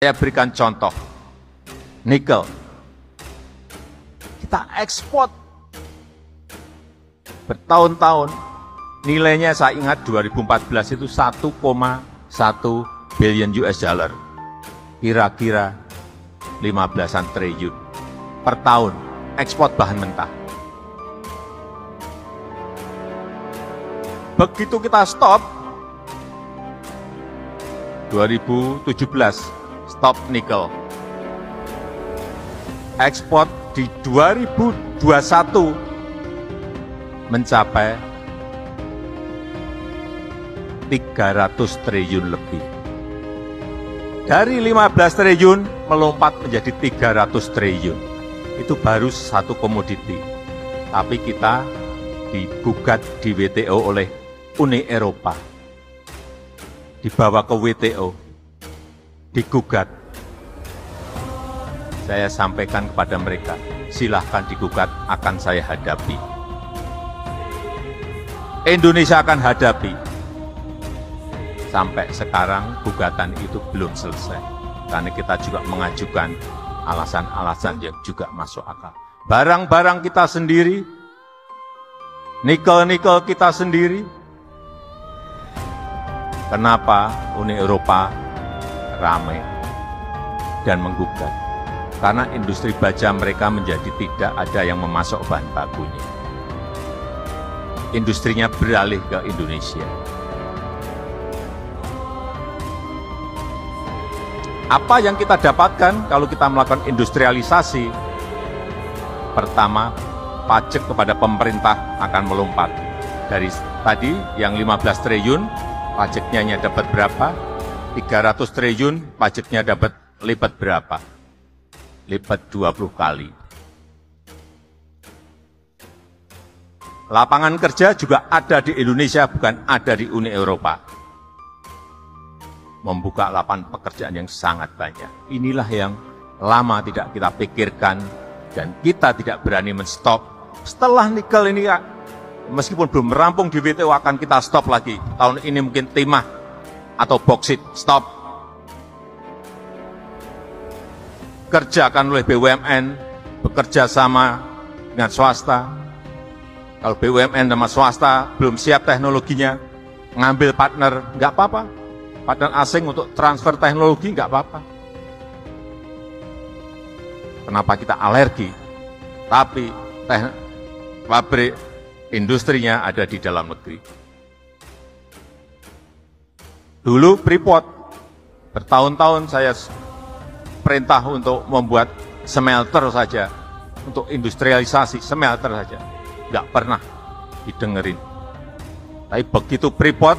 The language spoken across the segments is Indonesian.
Saya berikan contoh, nikel. Kita ekspor bertahun-tahun, nilainya saya ingat 2014 itu 1,1 billion US dollar. Kira-kira 15-an triliun per tahun ekspor bahan mentah. Begitu kita stop, 2017, stop nikel. Ekspor di 2021 mencapai 300 triliun lebih. Dari 15 triliun melompat menjadi 300 triliun. Itu baru satu komoditi. Tapi kita digugat di WTO oleh Uni Eropa. Dibawa ke WTO. Digugat. Saya sampaikan kepada mereka, silahkan digugat, akan saya hadapi. Indonesia akan hadapi. Sampai sekarang gugatan itu belum selesai. Karena kita juga mengajukan alasan-alasan yang juga masuk akal. Barang-barang kita sendiri, nikel-nikel kita sendiri. Kenapa Uni Eropa ramai dan menggugat? Karena industri baja mereka menjadi tidak ada yang memasok bahan bakunya. Industrinya beralih ke Indonesia. Apa yang kita dapatkan kalau kita melakukan industrialisasi? Pertama, pajak kepada pemerintah akan melompat. Dari tadi yang 15 triliun, pajaknya hanya dapat berapa? 300 triliun, pajaknya dapat lipat berapa? Lipat 20 kali. Lapangan kerja juga ada di Indonesia, bukan ada di Uni Eropa. Membuka lapangan pekerjaan yang sangat banyak. Inilah yang lama tidak kita pikirkan dan kita tidak berani menstop. Setelah nikel ini, meskipun belum merampung di WTO, akan kita stop lagi. Tahun ini mungkin timah atau boksit, stop. Kerjakan oleh BUMN, bekerja sama dengan swasta. Kalau BUMN sama swasta belum siap teknologinya, ngambil partner, nggak apa-apa. Partner asing untuk transfer teknologi, nggak apa-apa. Kenapa kita alergi? Tapi pabrik industrinya ada di dalam negeri. Dulu Freeport, bertahun-tahun saya perintah untuk membuat smelter saja, untuk industrialisasi smelter saja. Nggak pernah didengerin. Tapi begitu Freeport,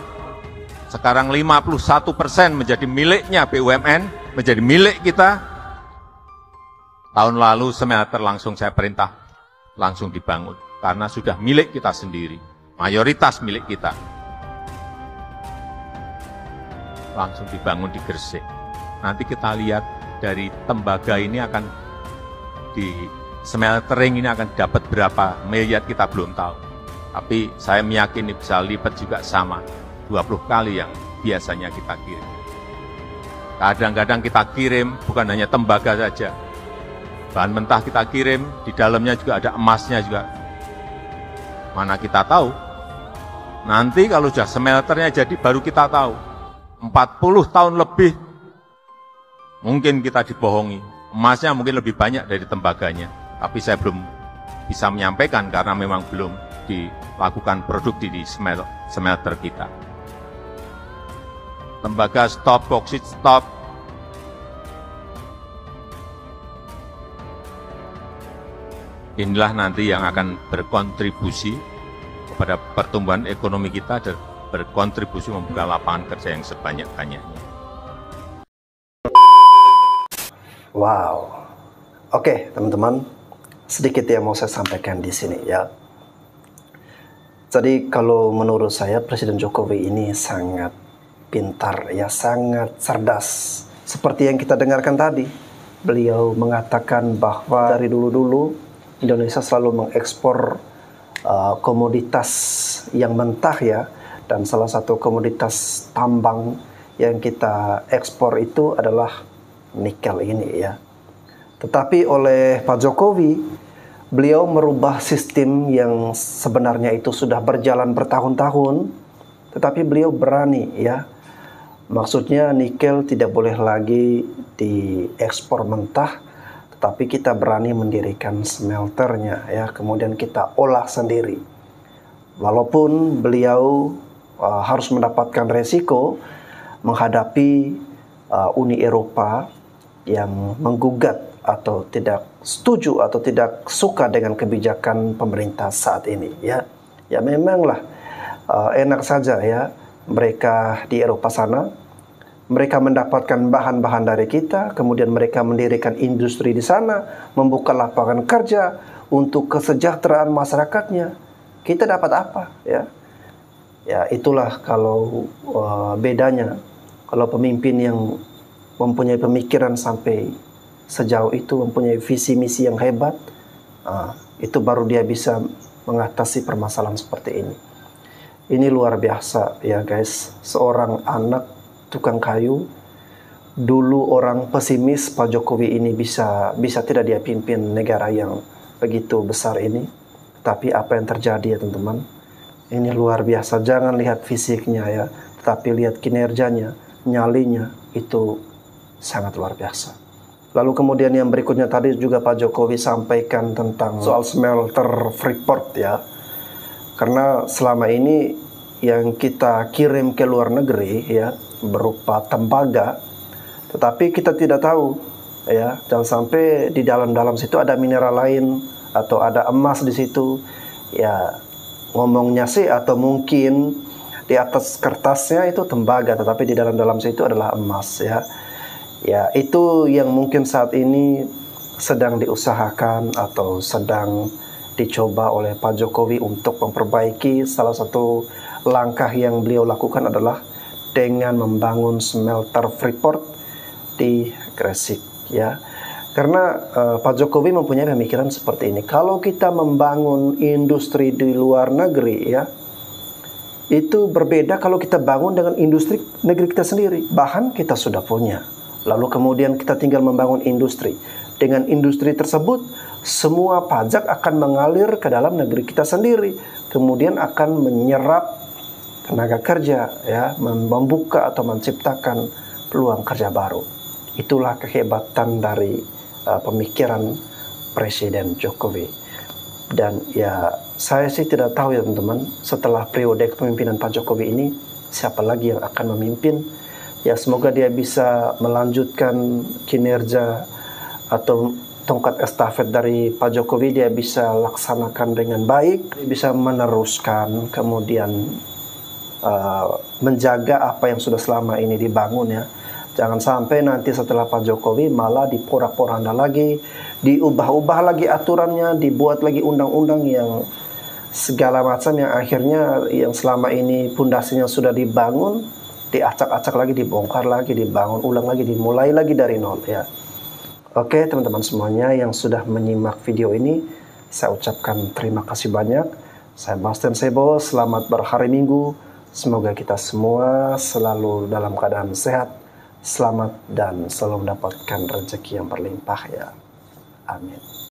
sekarang 51% menjadi miliknya BUMN, menjadi milik kita. Tahun lalu smelter langsung saya perintah, langsung dibangun. Karena sudah milik kita sendiri, mayoritas milik kita. Langsung dibangun di Gresik. Nanti kita lihat dari tembaga ini akan di smeltering ini akan dapat berapa miliar kita belum tahu. Tapi saya meyakini bisa lipat juga sama, 20 kali yang biasanya kita kirim. Kadang-kadang kita kirim bukan hanya tembaga saja. Bahan mentah kita kirim, di dalamnya juga ada emasnya juga. Mana kita tahu? Nanti kalau sudah smelternya jadi baru kita tahu. 40 tahun lebih mungkin kita dibohongi. Emasnya mungkin lebih banyak dari tembaganya. Tapi saya belum bisa menyampaikan karena memang belum dilakukan produksi di smelter kita. Tembaga stop, boksit stop. Inilah nanti yang akan berkontribusi kepada pertumbuhan ekonomi kita dan berkontribusi membuka lapangan kerja yang sebanyak-banyaknya. Wow. Oke, teman-teman. Sedikit yang mau saya sampaikan di sini ya. Jadi kalau menurut saya Presiden Jokowi ini sangat pintar ya, sangat cerdas. Seperti yang kita dengarkan tadi, beliau mengatakan bahwa dari dulu-dulu Indonesia selalu mengekspor komoditas yang mentah ya, dan salah satu komoditas tambang yang kita ekspor itu adalah nikel ini ya. Tetapi oleh Pak Jokowi, beliau merubah sistem yang sebenarnya itu sudah berjalan bertahun-tahun, tetapi beliau berani ya. Maksudnya nikel tidak boleh lagi diekspor mentah, tetapi kita berani mendirikan smelternya ya, kemudian kita olah sendiri. Walaupun beliau harus mendapatkan resiko menghadapi Uni Eropa yang menggugat atau tidak setuju atau tidak suka dengan kebijakan pemerintah saat ini ya. Ya memanglah enak saja ya mereka di Eropa sana, mereka mendapatkan bahan-bahan dari kita, kemudian mereka mendirikan industri di sana, membuka lapangan kerja untuk kesejahteraan masyarakatnya. Kita dapat apa ya? Ya itulah kalau bedanya kalau pemimpin yang mempunyai pemikiran sampai sejauh itu, mempunyai visi misi yang hebat, itu baru dia bisa mengatasi permasalahan seperti ini. Ini luar biasa ya guys, seorang anak tukang kayu, dulu orang pesimis Pak Jokowi ini bisa tidak dia pimpin negara yang begitu besar ini. Tapi apa yang terjadi ya teman-teman, ini luar biasa. Jangan lihat fisiknya ya, tetapi lihat kinerjanya, nyalinya, itu sangat luar biasa. Lalu kemudian yang berikutnya tadi juga Pak Jokowi sampaikan tentang soal smelter Freeport ya. Karena selama ini yang kita kirim ke luar negeri ya berupa tembaga, tetapi kita tidak tahu ya, jangan sampai di dalam situ ada mineral lain atau ada emas di situ. Ya ngomongnya sih atau mungkin di atas kertasnya itu tembaga, tetapi di dalam situ adalah emas ya. Ya, itu yang mungkin saat ini sedang diusahakan atau sedang dicoba oleh Pak Jokowi untuk memperbaiki. Salah satu langkah yang beliau lakukan adalah dengan membangun smelter Freeport di Gresik ya. Karena Pak Jokowi mempunyai pemikiran seperti ini. Kalau kita membangun industri di luar negeri ya, itu berbeda kalau kita bangun dengan industri negeri kita sendiri. Bahan kita sudah punya. Lalu kemudian kita tinggal membangun industri. Dengan industri tersebut, semua pajak akan mengalir ke dalam negeri kita sendiri. Kemudian akan menyerap tenaga kerja, ya, membuka atau menciptakan peluang kerja baru. Itulah kehebatan dari pemikiran Presiden Jokowi. Dan ya, saya sih tidak tahu ya teman-teman, setelah periode kepemimpinan Pak Jokowi ini, siapa lagi yang akan memimpin. Ya semoga dia bisa melanjutkan kinerja atau tongkat estafet dari Pak Jokowi, dia bisa laksanakan dengan baik, dia bisa meneruskan, kemudian menjaga apa yang sudah selama ini dibangun ya. Jangan sampai nanti setelah Pak Jokowi malah diporak-poranda lagi, diubah-ubah lagi aturannya, dibuat lagi undang-undang yang segala macam yang akhirnya yang selama ini pondasinya sudah dibangun, diacak-acak lagi, dibongkar lagi, dibangun ulang lagi, dimulai lagi dari nol ya. Oke teman-teman semuanya yang sudah menyimak video ini, saya ucapkan terima kasih banyak. Saya Bastian Sebo, selamat berhari Minggu. Semoga kita semua selalu dalam keadaan sehat, selamat dan selalu mendapatkan rezeki yang berlimpah ya. Amin.